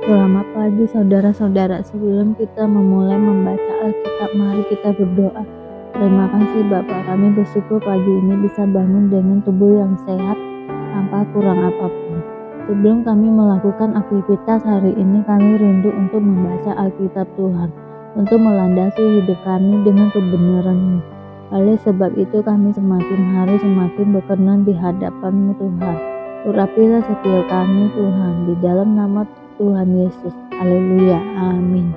Selamat pagi saudara-saudara, sebelum kita memulai membaca Alkitab, mari kita berdoa. Terima kasih Bapa, kami bersyukur pagi ini bisa bangun dengan tubuh yang sehat tanpa kurang apapun. Sebelum kami melakukan aktivitas hari ini, kami rindu untuk membaca Alkitab Tuhan, untuk melandasi hidup kami dengan kebenaran-Mu. Oleh sebab itu kami semakin hari semakin berkenan di hadapan-Mu Tuhan. Urapilah setiap kami Tuhan, di dalam nama Tuhan Yesus. Haleluya. Amin.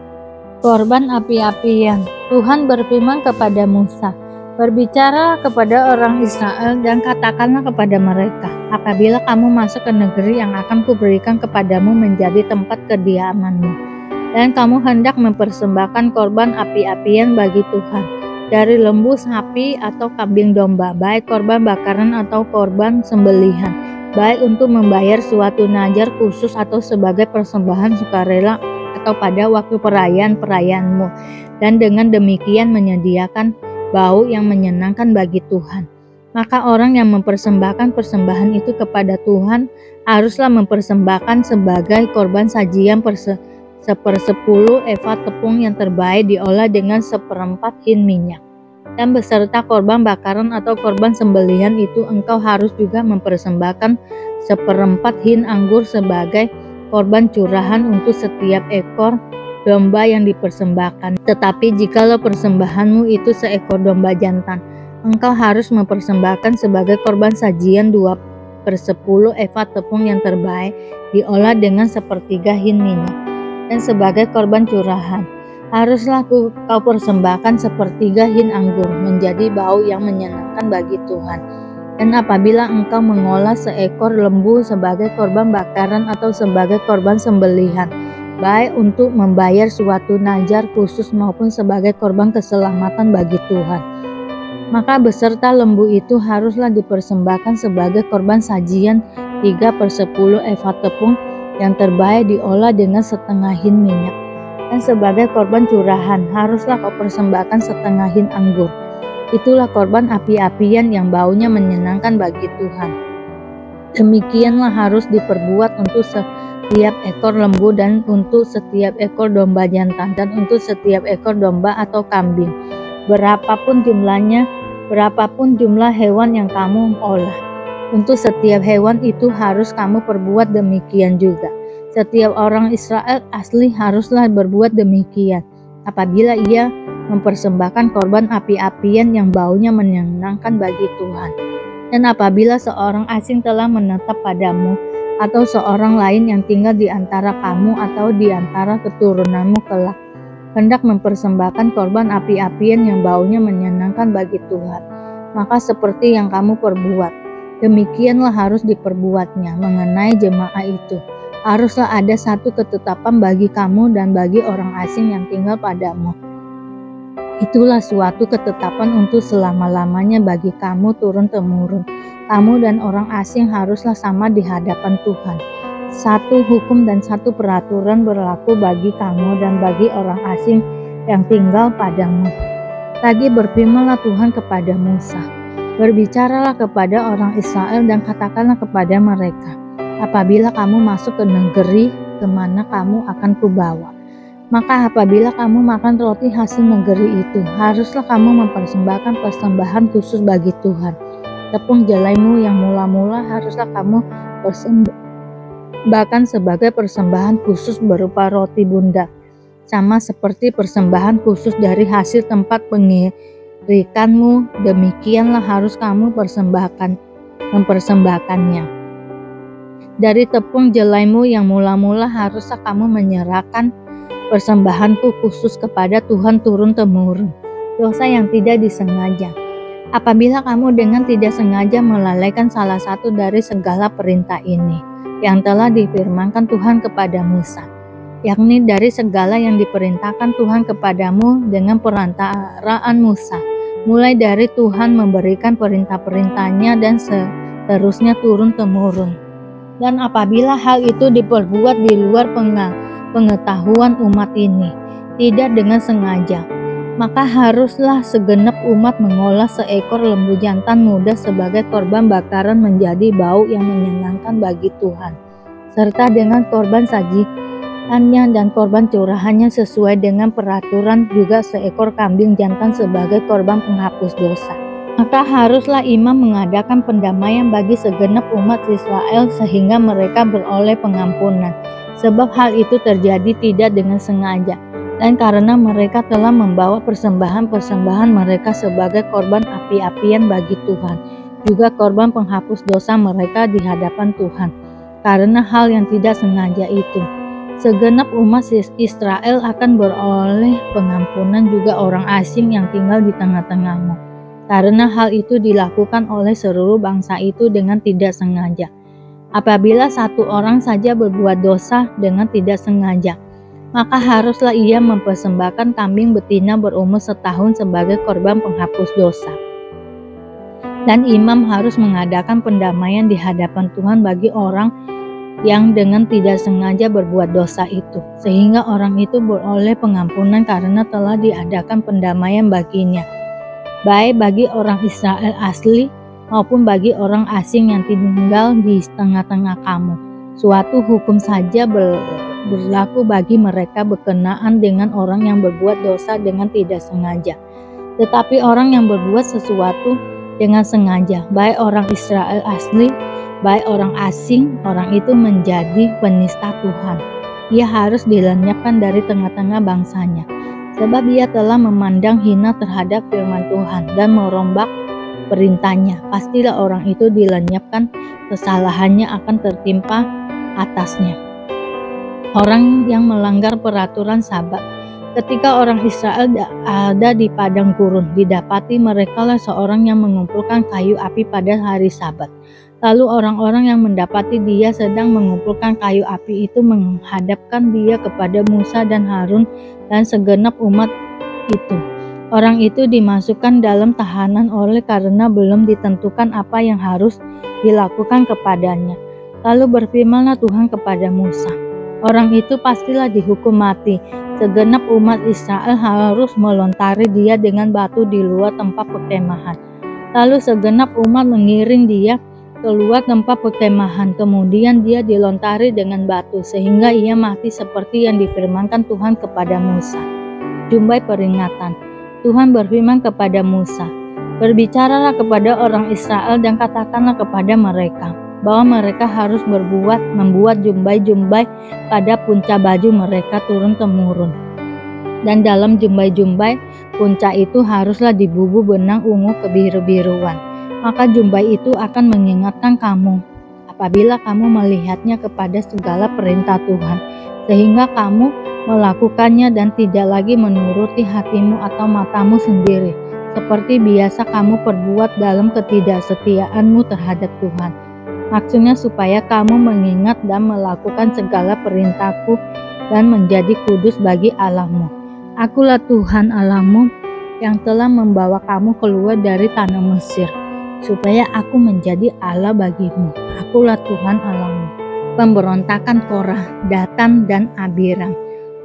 Korban api-apian. Tuhan berfirman kepada Musa, "Berbicara kepada orang Israel dan katakanlah kepada mereka, apabila kamu masuk ke negeri yang akan kuberikan kepadamu menjadi tempat kediamanmu, dan kamu hendak mempersembahkan korban api-apian bagi Tuhan, dari lembu, sapi, atau kambing domba, baik korban bakaran atau korban sembelihan, baik untuk membayar suatu najar khusus atau sebagai persembahan sukarela atau pada waktu perayaan-perayaanmu, dan dengan demikian menyediakan bau yang menyenangkan bagi Tuhan. Maka orang yang mempersembahkan persembahan itu kepada Tuhan haruslah mempersembahkan sebagai korban sajian sepersepuluh eva tepung yang terbaik diolah dengan 1/4 hin minyak. Dan beserta korban bakaran atau korban sembelihan itu engkau harus juga mempersembahkan 1/4 hin anggur sebagai korban curahan untuk setiap ekor domba yang dipersembahkan. Tetapi jikalau persembahanmu itu seekor domba jantan, engkau harus mempersembahkan sebagai korban sajian 2/10 eva tepung yang terbaik diolah dengan 1/3 hin minyak. Dan sebagai korban curahan haruslah kau persembahkan 1/3 hin anggur menjadi bau yang menyenangkan bagi Tuhan. Dan apabila engkau mengolah seekor lembu sebagai korban bakaran atau sebagai korban sembelihan, baik untuk membayar suatu najar khusus maupun sebagai korban keselamatan bagi Tuhan, maka beserta lembu itu haruslah dipersembahkan sebagai korban sajian 3/10 eva tepung yang terbaik diolah dengan 1/2 hin minyak. Dan sebagai korban curahan haruslah kau persembahkan 1/2 hin anggur. Itulah korban api-apian yang baunya menyenangkan bagi Tuhan. Demikianlah harus diperbuat untuk setiap ekor lembu dan untuk setiap ekor domba jantan dan untuk setiap ekor domba atau kambing, berapapun jumlah hewan yang kamu olah. Untuk setiap hewan itu harus kamu perbuat demikian juga. Setiap orang Israel asli haruslah berbuat demikian apabila ia mempersembahkan korban api-apian yang baunya menyenangkan bagi Tuhan. Dan apabila seorang asing telah menetap padamu, atau seorang lain yang tinggal di antara kamu atau di antara keturunanmu kelak, hendak mempersembahkan korban api-apian yang baunya menyenangkan bagi Tuhan, maka seperti yang kamu perbuat, demikianlah harus diperbuatnya mengenai jemaah itu. Haruslah ada satu ketetapan bagi kamu dan bagi orang asing yang tinggal padamu. Itulah suatu ketetapan untuk selama-lamanya bagi kamu turun-temurun. Kamu dan orang asing haruslah sama di hadapan Tuhan. Satu hukum dan satu peraturan berlaku bagi kamu dan bagi orang asing yang tinggal padamu. Lagi berfirmanlah Tuhan kepada Musa, "Berbicaralah kepada orang Israel dan katakanlah kepada mereka, apabila kamu masuk ke negeri kemana kamu akan kubawa, maka apabila kamu makan roti hasil negeri itu, haruslah kamu mempersembahkan persembahan khusus bagi Tuhan. Tepung jelaimu yang mula-mula haruslah kamu persembahkan sebagai persembahan khusus berupa roti bundar, sama seperti persembahan khusus dari hasil tempat pengirikanmu. Demikianlah harus kamu mempersembahkannya. Dari tepung jelaimu yang mula-mula haruslah kamu menyerahkan persembahanku khusus kepada Tuhan turun-temurun. Dosa yang tidak disengaja. Apabila kamu dengan tidak sengaja melalaikan salah satu dari segala perintah ini yang telah difirmankan Tuhan kepada Musa, yakni dari segala yang diperintahkan Tuhan kepadamu dengan perantaraan Musa, mulai dari Tuhan memberikan perintah-perintahnya dan seterusnya turun-temurun. Dan apabila hal itu diperbuat di luar pengetahuan umat ini, tidak dengan sengaja, maka haruslah segenap umat mengolah seekor lembu jantan muda sebagai korban bakaran menjadi bau yang menyenangkan bagi Tuhan, serta dengan korban dan korban curahannya sesuai dengan peraturan, juga seekor kambing jantan sebagai korban penghapus dosa. Maka haruslah imam mengadakan pendamaian bagi segenap umat Israel sehingga mereka beroleh pengampunan. Sebab hal itu terjadi tidak dengan sengaja, dan karena mereka telah membawa persembahan-persembahan mereka sebagai korban api-apian bagi Tuhan, juga korban penghapus dosa mereka di hadapan Tuhan. Karena hal yang tidak sengaja itu, segenap umat Israel akan beroleh pengampunan, juga orang asing yang tinggal di tengah-tengahmu. Karena hal itu dilakukan oleh seluruh bangsa itu dengan tidak sengaja. Apabila satu orang saja berbuat dosa dengan tidak sengaja, maka haruslah ia mempersembahkan kambing betina berumur setahun sebagai korban penghapus dosa. Dan imam harus mengadakan pendamaian di hadapan Tuhan bagi orang yang dengan tidak sengaja berbuat dosa itu, sehingga orang itu beroleh pengampunan karena telah diadakan pendamaian baginya, baik bagi orang Israel asli maupun bagi orang asing yang tinggal di tengah-tengah kamu. Suatu hukum saja berlaku bagi mereka berkenaan dengan orang yang berbuat dosa dengan tidak sengaja. Tetapi orang yang berbuat sesuatu dengan sengaja, baik orang Israel asli, baik orang asing, orang itu menjadi penista Tuhan. Ia harus dilenyapkan dari tengah-tengah bangsanya, sebab ia telah memandang hina terhadap firman Tuhan dan merombak perintahnya. Pastilah orang itu dilenyapkan, kesalahannya akan tertimpa atasnya. Orang yang melanggar peraturan Sabat. Ketika orang Israel ada di padang gurun, didapati merekalah seorang yang mengumpulkan kayu api pada hari Sabat. Lalu orang-orang yang mendapati dia sedang mengumpulkan kayu api itu menghadapkan dia kepada Musa dan Harun dan segenap umat itu. Orang itu dimasukkan dalam tahanan oleh karena belum ditentukan apa yang harus dilakukan kepadanya. Lalu berfirmanlah Tuhan kepada Musa, orang itu pastilah dihukum mati. Segenap umat Israel harus melontari dia dengan batu di luar tempat perkemahan. Lalu segenap umat mengiring dia keluar tempat perkemahan. Kemudian dia dilontari dengan batu sehingga ia mati seperti yang difirmankan Tuhan kepada Musa. Jumbai peringatan. Tuhan berfirman kepada Musa, berbicaralah kepada orang Israel dan katakanlah kepada mereka bahwa mereka harus membuat jumbai-jumbai pada punca baju mereka turun-temurun. Dan dalam jumbai-jumbai punca itu haruslah dibubuh benang ungu kebiru-biruan. Maka jumbai itu akan mengingatkan kamu apabila kamu melihatnya kepada segala perintah Tuhan, sehingga kamu melakukannya dan tidak lagi menuruti hatimu atau matamu sendiri, seperti biasa kamu perbuat dalam ketidaksetiaanmu terhadap Tuhan. Maksudnya supaya kamu mengingat dan melakukan segala perintahku dan menjadi kudus bagi Allahmu. Akulah Tuhan Allahmu yang telah membawa kamu keluar dari tanah Mesir, supaya aku menjadi Allah bagimu. Akulah Tuhan Allahmu. Pemberontakan Korah, Datan, dan Abiram.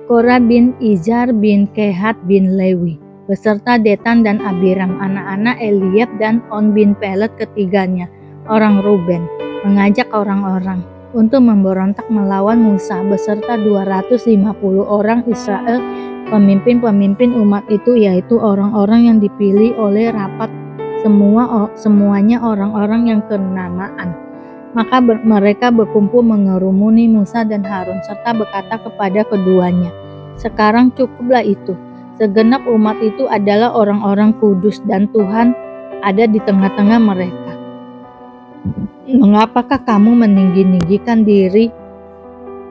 Korah bin Izhar bin Kehat bin Lewi beserta Detan dan Abiram, anak-anak Eliab dan On bin Pelet ketiganya, orang Ruben, mengajak orang-orang untuk memberontak melawan Musa beserta 250 orang Israel, pemimpin-pemimpin umat itu, yaitu orang-orang yang dipilih oleh rapat, semuanya orang-orang yang kenamaan. Maka mereka berkumpul mengerumuni Musa dan Harun serta berkata kepada keduanya, sekarang cukuplah itu. Segenap umat itu adalah orang-orang kudus dan Tuhan ada di tengah-tengah mereka. Mengapakah kamu meninggi-ninggikan diri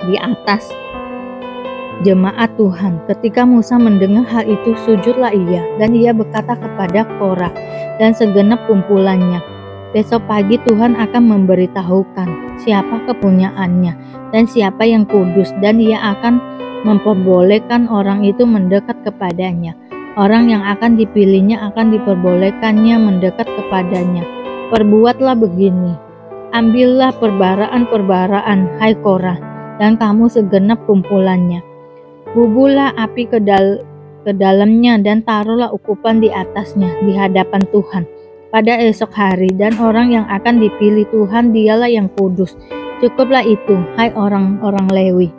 di atas jemaat Tuhan? Ketika Musa mendengar hal itu, sujudlah ia, dan ia berkata kepada Korah dan segenap kumpulannya, besok pagi Tuhan akan memberitahukan siapa kepunyaannya dan siapa yang kudus, dan ia akan memperbolehkan orang itu mendekat kepadanya. Orang yang akan dipilihnya akan diperbolehkannya mendekat kepadanya. Perbuatlah begini, ambillah perbaraan-perbaraan, hai Korah, dan kamu segenap kumpulannya. Bubuhlah api ke dalamnya dan taruhlah ukupan di atasnya di hadapan Tuhan pada esok hari, dan orang yang akan dipilih Tuhan dialah yang kudus. Cukuplah itu, hai orang-orang Lewi.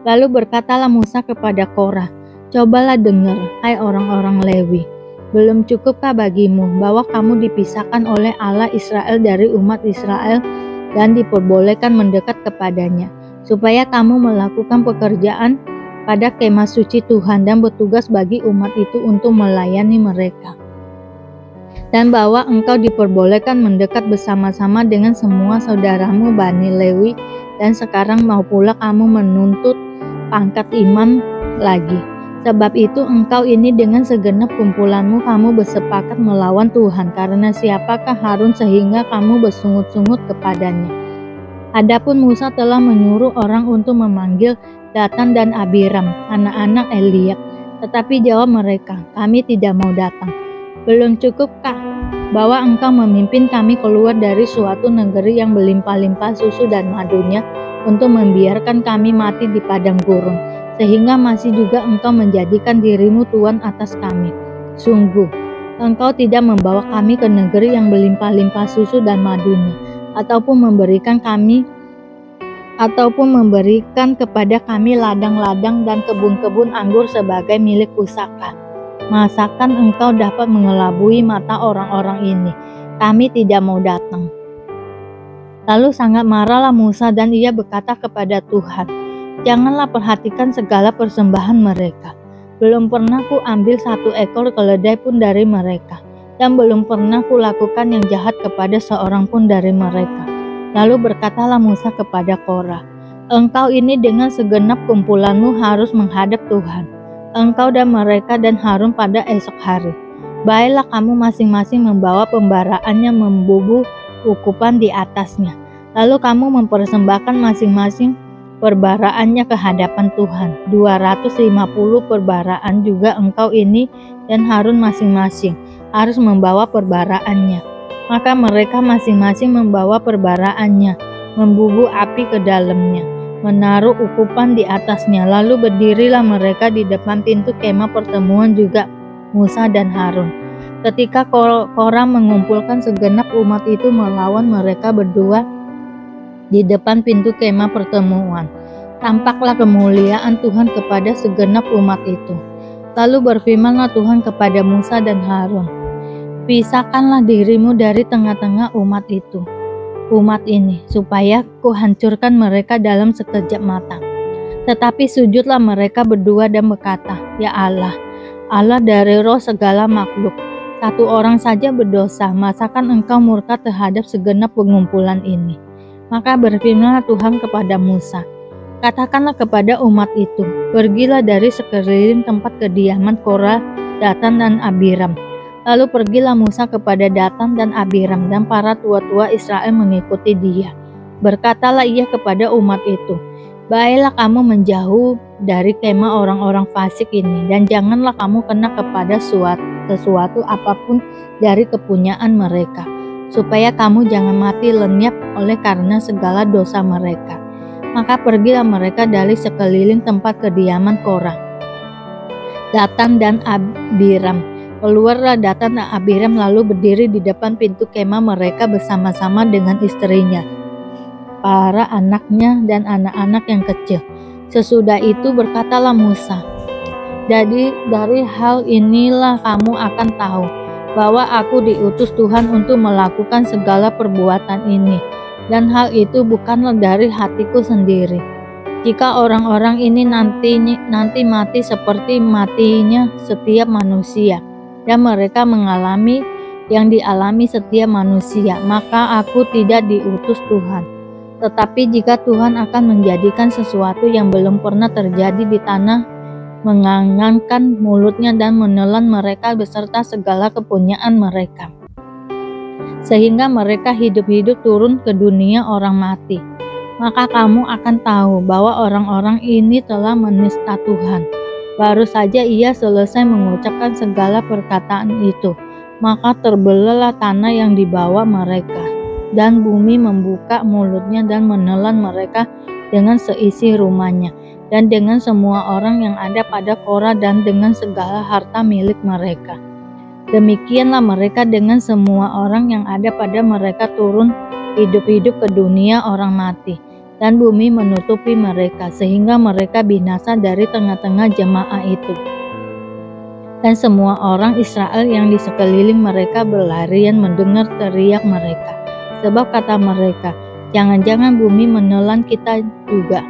Lalu berkatalah Musa kepada Korah, "Cobalah dengar, hai orang-orang Lewi. Belum cukupkah bagimu bahwa kamu dipisahkan oleh Allah Israel dari umat Israel dan diperbolehkan mendekat kepadanya, supaya kamu melakukan pekerjaan pada kemah suci Tuhan dan bertugas bagi umat itu untuk melayani mereka? Dan bahwa engkau diperbolehkan mendekat bersama-sama dengan semua saudaramu Bani Lewi, dan sekarang mau pula kamu menuntut pangkat imam lagi. Sebab itu engkau ini dengan segenap kumpulanmu kamu bersepakat melawan Tuhan, karena siapakah Harun sehingga kamu bersungut-sungut kepadanya?" Adapun Musa telah menyuruh orang untuk memanggil Datan dan Abiram, anak-anak Eliab. Tetapi jawab mereka, "Kami tidak mau datang. Belum cukupkah bahwa engkau memimpin kami keluar dari suatu negeri yang berlimpah-limpah susu dan madunya untuk membiarkan kami mati di padang gurun, sehingga masih juga engkau menjadikan dirimu tuan atas kami? Sungguh, engkau tidak membawa kami ke negeri yang berlimpah-limpah susu dan madunya, ataupun memberikan kepada kami ladang-ladang dan kebun-kebun anggur sebagai milik pusaka. Masakan engkau dapat mengelabui mata orang-orang ini? Kami tidak mau datang." Lalu sangat marahlah Musa dan ia berkata kepada Tuhan, "Janganlah perhatikan segala persembahan mereka. Belum pernah ku ambil satu ekor keledai pun dari mereka, dan belum pernah ku lakukan yang jahat kepada seorang pun dari mereka." Lalu berkatalah Musa kepada Korah, "Engkau ini dengan segenap kumpulanmu harus menghadap Tuhan, engkau dan mereka dan Harun pada esok hari. Baiklah kamu masing-masing membawa pembaraannya membubuh ukupan di atasnya. Lalu kamu mempersembahkan masing-masing perbaraannya ke hadapan Tuhan. 250 perbaraan juga engkau ini dan Harun masing-masing harus membawa perbaraannya." Maka mereka masing-masing membawa perbaraannya, membubuh api ke dalamnya, menaruh ukupan di atasnya. Lalu berdirilah mereka di depan pintu kemah pertemuan juga Musa dan Harun. Ketika Korah mengumpulkan segenap umat itu melawan mereka berdua di depan pintu kemah pertemuan, tampaklah kemuliaan Tuhan kepada segenap umat itu. Lalu berfirmanlah Tuhan kepada Musa dan Harun, "Pisahkanlah dirimu dari tengah-tengah umat ini, supaya kuhancurkan mereka dalam sekejap mata." Tetapi sujudlah mereka berdua dan berkata, "Ya Allah, Allah dari roh segala makhluk, satu orang saja berdosa, masakan engkau murka terhadap segenap pengumpulan ini?" Maka berfirmanlah Tuhan kepada Musa, "Katakanlah kepada umat itu, pergilah dari sekeliling tempat kediaman Korah, Datan dan Abiram." Lalu pergilah Musa kepada Datan dan Abiram, dan para tua-tua Israel mengikuti dia. Berkatalah ia kepada umat itu, "Baiklah kamu menjauh dari kemah orang-orang fasik ini, dan janganlah kamu kena kepada sesuatu apapun dari kepunyaan mereka, supaya kamu jangan mati lenyap oleh karena segala dosa mereka." Maka pergilah mereka dari sekeliling tempat kediaman Korah, Datan dan Abiram. Keluarlah Datan dan Abiram lalu berdiri di depan pintu kemah mereka bersama-sama dengan istrinya, para anaknya dan anak-anak yang kecil. Sesudah itu berkatalah Musa, "Dari hal inilah kamu akan tahu bahwa aku diutus Tuhan untuk melakukan segala perbuatan ini, dan hal itu bukanlah dari hatiku sendiri. Jika orang-orang ini nanti mati seperti matinya setiap manusia, dan mereka mengalami yang dialami setiap manusia, maka aku tidak diutus Tuhan. Tetapi jika Tuhan akan menjadikan sesuatu yang belum pernah terjadi di tanah, mengangangkan mulutnya dan menelan mereka beserta segala kepunyaan mereka, sehingga mereka hidup-hidup turun ke dunia orang mati, maka kamu akan tahu bahwa orang-orang ini telah menista Tuhan." Baru saja ia selesai mengucapkan segala perkataan itu, maka terbelahlah tanah yang dibawa mereka, dan bumi membuka mulutnya dan menelan mereka dengan seisi rumahnya, dan dengan semua orang yang ada pada Korah, dan dengan segala harta milik mereka. Demikianlah mereka dengan semua orang yang ada pada mereka turun hidup-hidup ke dunia orang mati. dan bumi menutupi mereka, sehingga mereka binasa dari tengah-tengah jemaah itu. Dan semua orang Israel yang di sekeliling mereka berlarian mendengar teriak mereka. Sebab kata mereka, jangan-jangan bumi menelan kita juga.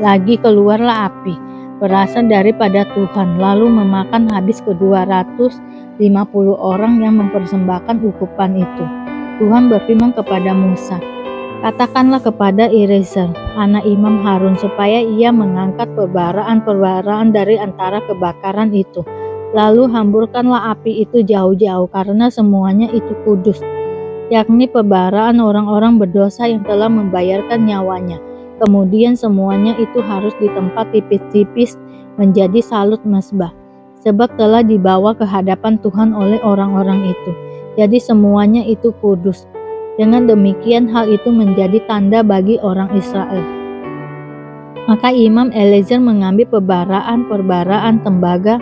Lagi keluarlah api, berasal daripada Tuhan, lalu memakan habis ke-250 orang yang mempersembahkan ukupan itu. Tuhan berfirman kepada Musa, katakanlah kepada Eliezer, anak Imam Harun, supaya ia mengangkat perbaraan-perbaraan dari antara kebakaran itu. Lalu hamburkanlah api itu jauh-jauh, karena semuanya itu kudus, yakni perbaraan orang-orang berdosa yang telah membayarkan nyawanya. Kemudian semuanya itu harus ditempat tipis-tipis menjadi salut mesbah, sebab telah dibawa ke hadapan Tuhan oleh orang-orang itu. Jadi semuanya itu kudus. Dengan demikian hal itu menjadi tanda bagi orang Israel. Maka Imam Eliezer mengambil perbaraan tembaga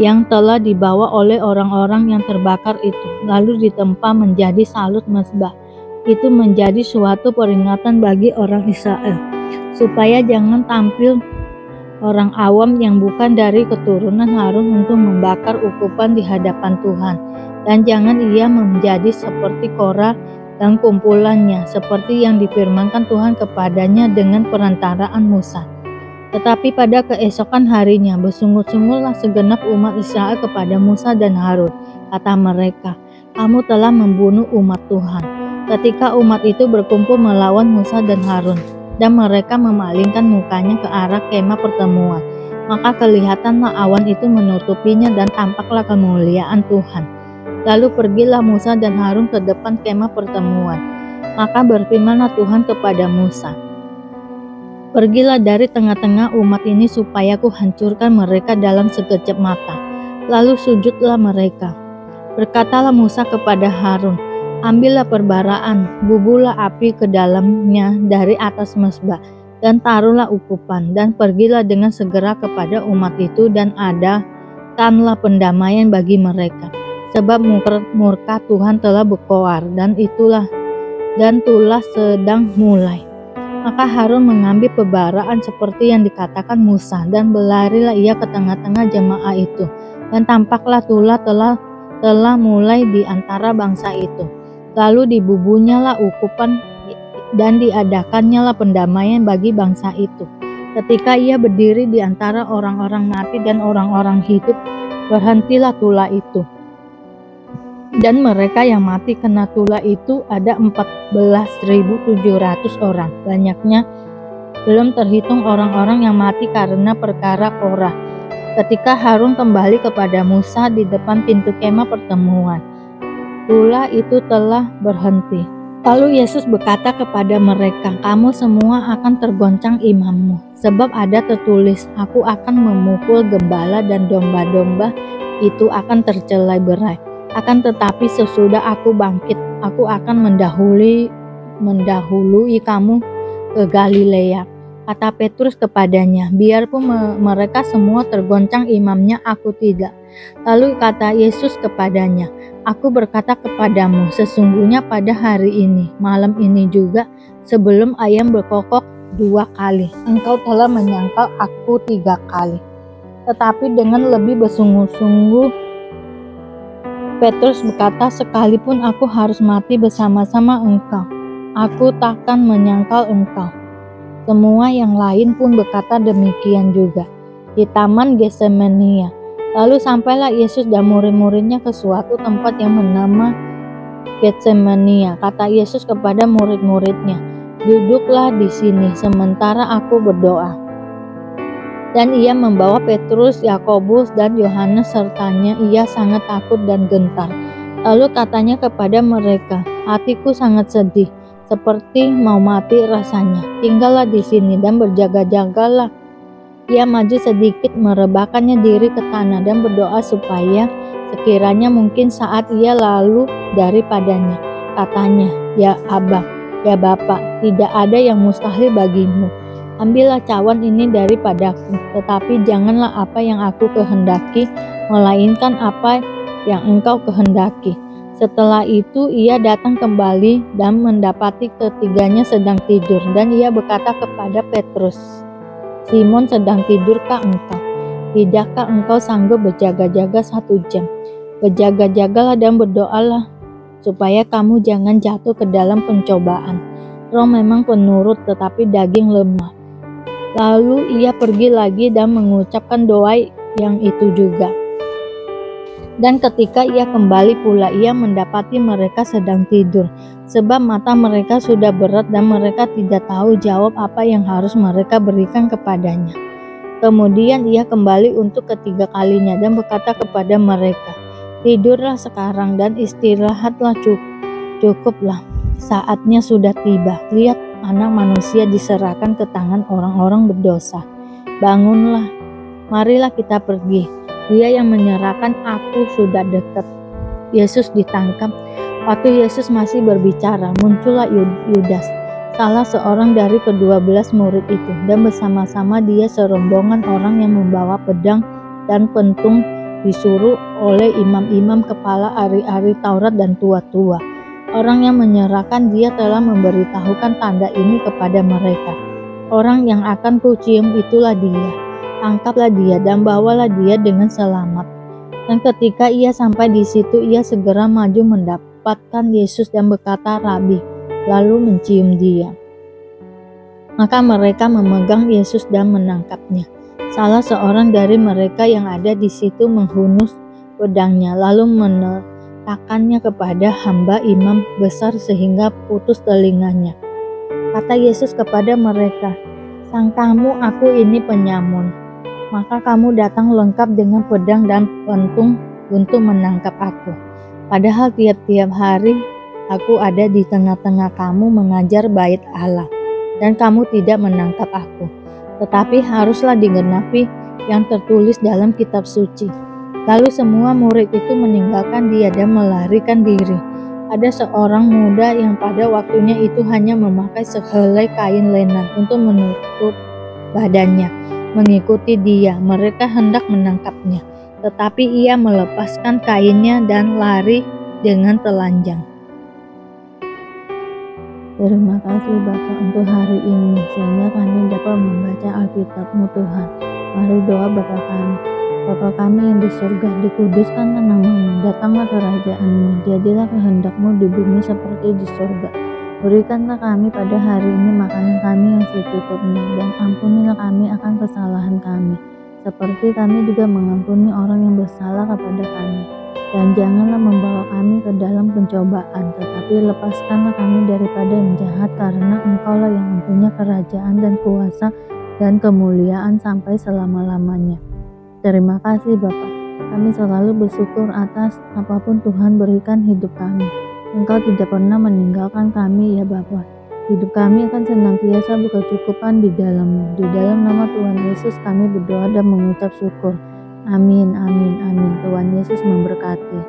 yang telah dibawa oleh orang-orang yang terbakar itu, lalu ditempa menjadi salut mesbah. Itu menjadi suatu peringatan bagi orang Israel, supaya jangan tampil orang awam yang bukan dari keturunan Harun untuk membakar ukupan di hadapan Tuhan, dan jangan ia menjadi seperti Korah dan kumpulannya, seperti yang difirmankan Tuhan kepadanya dengan perantaraan Musa. Tetapi pada keesokan harinya bersungut-sungutlah segenap umat Israel kepada Musa dan Harun. Kata mereka, kamu telah membunuh umat Tuhan. Ketika umat itu berkumpul melawan Musa dan Harun, dan mereka memalingkan mukanya ke arah kemah pertemuan, maka kelihatanlah awan itu menutupinya dan tampaklah kemuliaan Tuhan. Lalu pergilah Musa dan Harun ke depan kemah pertemuan. Maka berfirmanlah Tuhan kepada Musa, pergilah dari tengah-tengah umat ini supaya ku hancurkan mereka dalam sekejap mata. Lalu sujudlah mereka. Berkatalah Musa kepada Harun, ambillah perbaraan, bubuhlah api ke dalamnya dari atas mesbah, dan taruhlah ukupan, dan pergilah dengan segera kepada umat itu, dan adakanlah pendamaian bagi mereka. Sebab murka Tuhan telah berkoar, dan tulah sedang mulai. Maka Harun mengambil perbaraan seperti yang dikatakan Musa, dan berlarilah ia ke tengah-tengah jemaah itu, dan tampaklah tulah telah mulai di antara bangsa itu. Lalu dibubuhnyalah ukupan dan diadakannyalah pendamaian bagi bangsa itu. Ketika ia berdiri di antara orang-orang mati dan orang-orang hidup, berhentilah tulah itu. Dan mereka yang mati kena tulah itu ada 14.700 orang. Banyaknya belum terhitung orang-orang yang mati karena perkara Korah. Ketika Harun kembali kepada Musa di depan pintu kemah pertemuan, tulah itu telah berhenti. Lalu Yesus berkata kepada mereka, kamu semua akan tergoncang imanmu, sebab ada tertulis, aku akan memukul gembala dan domba-domba itu akan tercelai berai. Akan tetapi sesudah aku bangkit, aku akan mendahului kamu ke Galilea. Kata Petrus kepadanya, biarpun mereka semua tergoncang imamnya, aku tidak. Lalu kata Yesus kepadanya, aku berkata kepadamu, sesungguhnya pada hari ini, malam ini juga, sebelum ayam berkokok 2 kali, engkau telah menyangkal aku 3 kali. Tetapi dengan lebih bersungguh-sungguh Petrus berkata, sekalipun aku harus mati bersama-sama engkau, aku takkan menyangkal engkau. Semua yang lain pun berkata demikian juga. Di taman Getsemania, lalu sampailah Yesus dan murid-muridnya ke suatu tempat yang bernama Getsemania. Kata Yesus kepada murid-muridnya, duduklah di sini sementara aku berdoa. Dan ia membawa Petrus, Yakobus, dan Yohanes sertanya. Ia sangat takut dan gentar. Lalu katanya kepada mereka, hatiku sangat sedih, seperti mau mati rasanya. Tinggallah di sini dan berjaga-jagalah. Ia maju sedikit, merebahkannya diri ke tanah dan berdoa supaya sekiranya mungkin saat ia lalu daripadanya. Katanya, ya Abba, ya Bapa, tidak ada yang mustahil bagimu. Ambillah cawan ini daripadaku, tetapi janganlah apa yang aku kehendaki, melainkan apa yang engkau kehendaki. Setelah itu ia datang kembali dan mendapati ketiganya sedang tidur, dan ia berkata kepada Petrus, "Simon, sedang tidur-kah engkau? Tidakkah engkau sanggup berjaga-jaga 1 jam? Berjaga-jagalah dan berdoalah, supaya kamu jangan jatuh ke dalam pencobaan. Roh memang penurut, tetapi daging lemah." Lalu ia pergi lagi dan mengucapkan doa yang itu juga. Dan ketika ia kembali pula, ia mendapati mereka sedang tidur, sebab mata mereka sudah berat dan mereka tidak tahu jawab apa yang harus mereka berikan kepadanya. Kemudian ia kembali untuk ketiga kalinya dan berkata kepada mereka, "Tidurlah sekarang dan istirahatlah, cukuplah. Saatnya sudah tiba. Lihat, Anak Manusia diserahkan ke tangan orang-orang berdosa. Bangunlah, marilah kita pergi. Dia yang menyerahkan aku sudah dekat." Yesus ditangkap. Waktu Yesus masih berbicara, muncullah Yudas, salah seorang dari ke-12 murid itu, dan bersama-sama dia serombongan orang yang membawa pedang dan pentung, disuruh oleh imam-imam, kepala ahli-ahli Taurat dan tua-tua. Orang yang menyerahkan dia telah memberitahukan tanda ini kepada mereka. "Orang yang akan kucium itulah dia. Tangkaplah dia dan bawalah dia dengan selamat." Dan ketika ia sampai di situ, ia segera maju mendapatkan Yesus dan berkata, "Rabi," lalu mencium dia. Maka mereka memegang Yesus dan menangkapnya. Salah seorang dari mereka yang ada di situ menghunus pedangnya, lalu meletakkannya kepada hamba imam besar sehingga putus telinganya. Kata Yesus kepada mereka, "Sangkamu aku ini penyamun? Maka kamu datang lengkap dengan pedang dan pentung untuk menangkap aku. Padahal tiap-tiap hari aku ada di tengah-tengah kamu mengajar bait Allah, dan kamu tidak menangkap aku. Tetapi haruslah digenapi yang tertulis dalam kitab suci." Lalu semua murid itu meninggalkan dia dan melarikan diri. Ada seorang muda yang pada waktunya itu hanya memakai sehelai kain lenan untuk menutup badannya, mengikuti dia. Mereka hendak menangkapnya, tetapi ia melepaskan kainnya dan lari dengan telanjang. Terima kasih Bapa untuk hari ini, sehingga kami dapat membaca Alkitab-Mu Tuhan. Mari doa Bapa kami. Bapa kami yang di surga, dikuduskan nama-Mu, datanglah kerajaan-Mu, jadilah kehendak-Mu di bumi seperti di surga. Berikanlah kami pada hari ini makanan kami yang secukupnya, dan ampunilah kami akan kesalahan kami, seperti kami juga mengampuni orang yang bersalah kepada kami. Dan janganlah membawa kami ke dalam pencobaan, tetapi lepaskanlah kami daripada yang jahat, karena Engkau-lah yang mempunyai kerajaan dan kuasa dan kemuliaan sampai selama-lamanya. Terima kasih Bapa. Kami selalu bersyukur atas apapun Tuhan berikan hidup kami. Engkau tidak pernah meninggalkan kami ya Bapa. Hidup kami akan senantiasa berkecukupan di dalam-Mu. Di dalam nama Tuhan Yesus kami berdoa dan mengucap syukur. Amin, amin, amin. Tuhan Yesus memberkati.